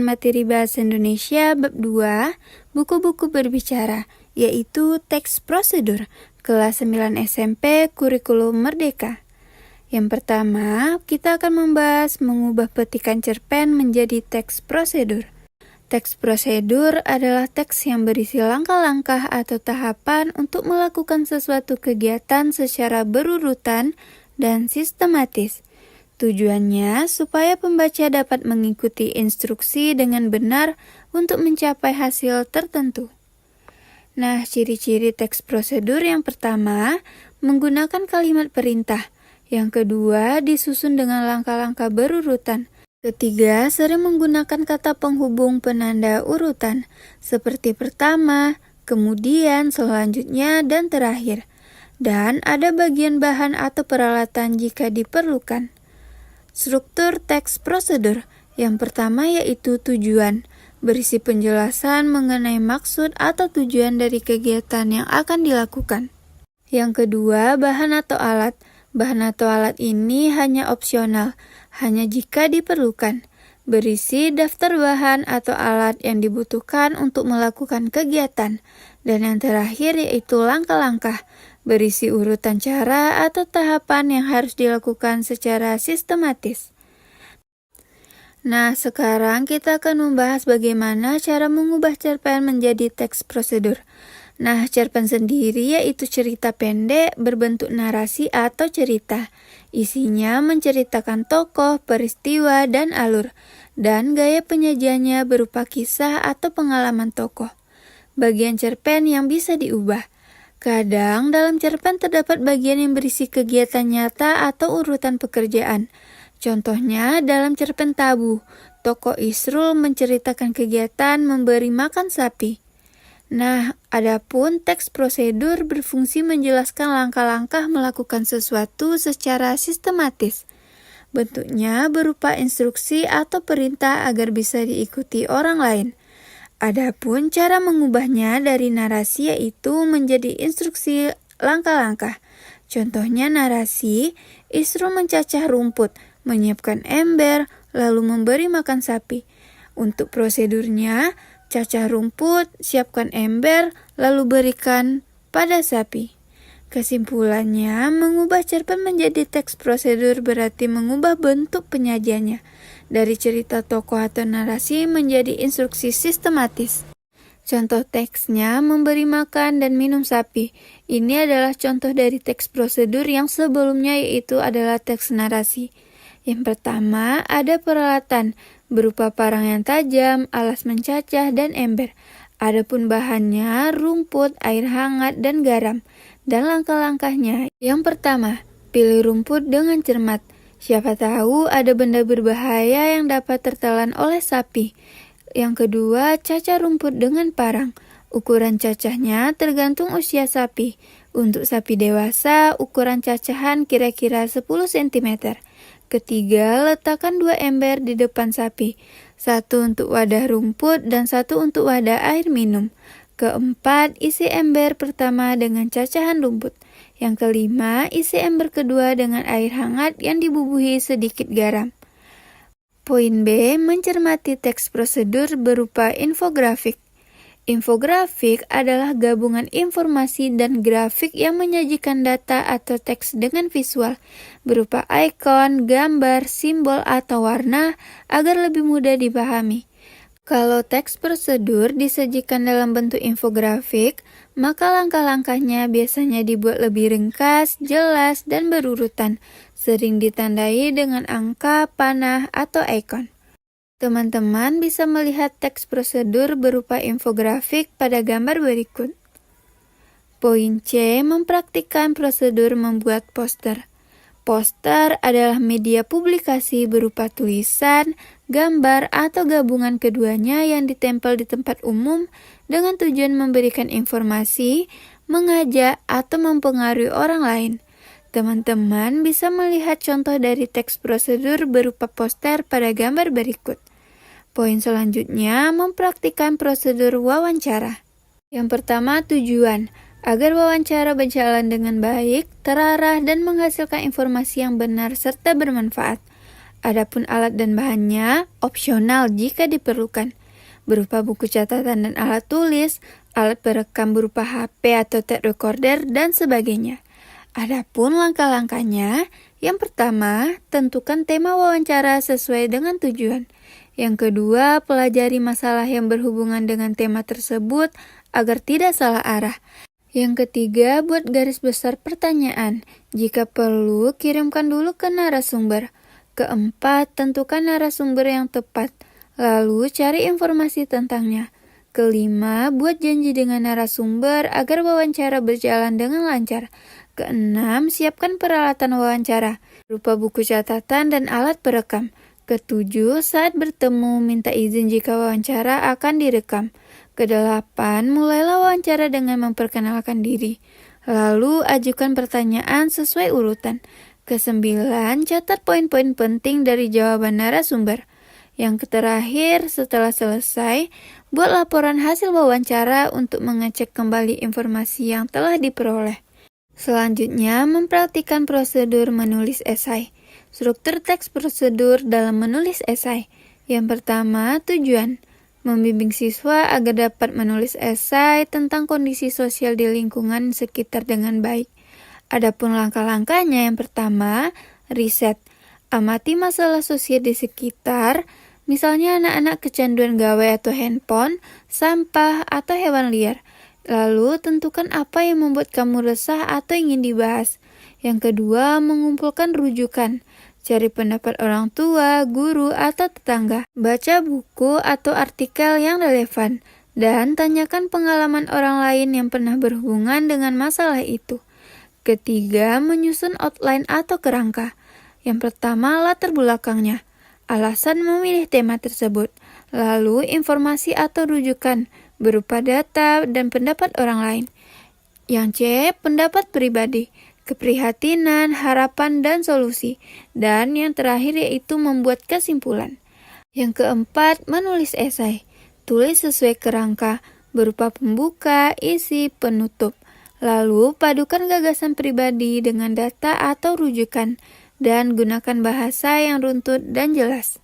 Materi Bahasa Indonesia Bab 2, Buku-buku berbicara, yaitu teks prosedur, kelas 9 SMP Kurikulum Merdeka. Yang pertama, kita akan membahas mengubah petikan cerpen menjadi teks prosedur. Teks prosedur adalah teks yang berisi langkah-langkah atau tahapan untuk melakukan sesuatu kegiatan secara berurutan dan sistematis. Tujuannya supaya pembaca dapat mengikuti instruksi dengan benar untuk mencapai hasil tertentu. Nah, ciri-ciri teks prosedur yang pertama, menggunakan kalimat perintah. Yang kedua, disusun dengan langkah-langkah berurutan. Ketiga, sering menggunakan kata penghubung penanda urutan, seperti pertama, kemudian, selanjutnya, dan terakhir. Dan ada bagian bahan atau peralatan jika diperlukan. Struktur teks prosedur. Yang pertama yaitu tujuan, berisi penjelasan mengenai maksud atau tujuan dari kegiatan yang akan dilakukan. Yang kedua, bahan atau alat. Bahan atau alat ini hanya opsional, hanya jika diperlukan. Berisi daftar bahan atau alat yang dibutuhkan untuk melakukan kegiatan. Dan yang terakhir yaitu langkah-langkah, berisi urutan cara atau tahapan yang harus dilakukan secara sistematis. Nah, sekarang kita akan membahas bagaimana cara mengubah cerpen menjadi teks prosedur. Nah, cerpen sendiri yaitu cerita pendek berbentuk narasi atau cerita. Isinya menceritakan tokoh, peristiwa, dan alur. Dan gaya penyajiannya berupa kisah atau pengalaman tokoh. Bagian cerpen yang bisa diubah. Kadang dalam cerpen terdapat bagian yang berisi kegiatan nyata atau urutan pekerjaan. Contohnya dalam cerpen Tabu, tokoh Isrul menceritakan kegiatan memberi makan sapi. Nah, adapun teks prosedur berfungsi menjelaskan langkah-langkah melakukan sesuatu secara sistematis. Bentuknya berupa instruksi atau perintah agar bisa diikuti orang lain. Adapun cara mengubahnya dari narasi yaitu menjadi instruksi langkah-langkah. Contohnya narasi, Isrul mencacah rumput, menyiapkan ember, lalu memberi makan sapi. Untuk prosedurnya, cacah rumput, siapkan ember, lalu berikan pada sapi. Kesimpulannya, mengubah cerpen menjadi teks prosedur berarti mengubah bentuk penyajiannya dari cerita tokoh atau narasi menjadi instruksi sistematis. Contoh teksnya memberi makan dan minum sapi. Ini adalah contoh dari teks prosedur yang sebelumnya yaitu adalah teks narasi. Yang pertama, ada peralatan berupa parang yang tajam, alas mencacah, dan ember. Adapun bahannya rumput, air hangat, dan garam. Dan langkah-langkahnya. Yang pertama, pilih rumput dengan cermat. Siapa tahu ada benda berbahaya yang dapat tertelan oleh sapi. Yang kedua, cacah rumput dengan parang. Ukuran cacahnya tergantung usia sapi. Untuk sapi dewasa, ukuran cacahan kira-kira 10 cm. Ketiga, letakkan 2 ember di depan sapi. 1 untuk wadah rumput dan 1 untuk wadah air minum. Keempat, isi ember pertama dengan cacahan rumput. Yang kelima, isi ember kedua dengan air hangat yang dibubuhi sedikit garam. Poin B, mencermati teks prosedur berupa infografik. Infografik adalah gabungan informasi dan grafik yang menyajikan data atau teks dengan visual, berupa ikon, gambar, simbol, atau warna agar lebih mudah dipahami. Kalau teks prosedur disajikan dalam bentuk infografik, maka langkah-langkahnya biasanya dibuat lebih ringkas, jelas, dan berurutan, sering ditandai dengan angka, panah, atau ikon. Teman-teman bisa melihat teks prosedur berupa infografik pada gambar berikut. Poin C, mempraktikkan prosedur membuat poster. Poster adalah media publikasi berupa tulisan, gambar, atau gabungan keduanya yang ditempel di tempat umum dengan tujuan memberikan informasi, mengajak, atau mempengaruhi orang lain. Teman-teman bisa melihat contoh dari teks prosedur berupa poster pada gambar berikut. Poin selanjutnya, mempraktikkan prosedur wawancara. Yang pertama, tujuan. Agar wawancara berjalan dengan baik, terarah, dan menghasilkan informasi yang benar serta bermanfaat. Adapun alat dan bahannya opsional jika diperlukan, berupa buku catatan dan alat tulis, alat perekam berupa HP atau tape recorder, dan sebagainya. Adapun langkah-langkahnya, yang pertama, tentukan tema wawancara sesuai dengan tujuan. Yang kedua, pelajari masalah yang berhubungan dengan tema tersebut agar tidak salah arah. Yang ketiga, buat garis besar pertanyaan. Jika perlu, kirimkan dulu ke narasumber. Keempat, tentukan narasumber yang tepat, lalu cari informasi tentangnya. Kelima, buat janji dengan narasumber agar wawancara berjalan dengan lancar. Keenam, siapkan peralatan wawancara, berupa buku catatan dan alat perekam. Ketujuh, saat bertemu, minta izin jika wawancara akan direkam. Kedelapan, mulailah wawancara dengan memperkenalkan diri. Lalu, ajukan pertanyaan sesuai urutan. Kesembilan, catat poin-poin penting dari jawaban narasumber. Yang terakhir, setelah selesai, buat laporan hasil wawancara untuk mengecek kembali informasi yang telah diperoleh. Selanjutnya, mempraktikkan prosedur menulis esai. Struktur teks prosedur dalam menulis esai. Yang pertama, tujuan. Membimbing siswa agar dapat menulis esai tentang kondisi sosial di lingkungan sekitar dengan baik. Adapun langkah-langkahnya, yang pertama, riset. Amati masalah sosial di sekitar, misalnya anak-anak kecanduan gawai atau handphone, sampah, atau hewan liar. Lalu, tentukan apa yang membuat kamu resah atau ingin dibahas. Yang kedua, mengumpulkan rujukan. Cari pendapat orang tua, guru, atau tetangga. Baca buku atau artikel yang relevan. Dan tanyakan pengalaman orang lain yang pernah berhubungan dengan masalah itu. Ketiga, menyusun outline atau kerangka. Yang pertama, latar belakangnya. Alasan memilih tema tersebut. Lalu, informasi atau rujukan, berupa data dan pendapat orang lain. Yang C, pendapat pribadi, keprihatinan, harapan, dan solusi. Dan yang terakhir yaitu membuat kesimpulan. Yang keempat, menulis esai. Tulis sesuai kerangka, berupa pembuka, isi, penutup. Lalu, padukan gagasan pribadi dengan data atau rujukan, dan gunakan bahasa yang runtut dan jelas.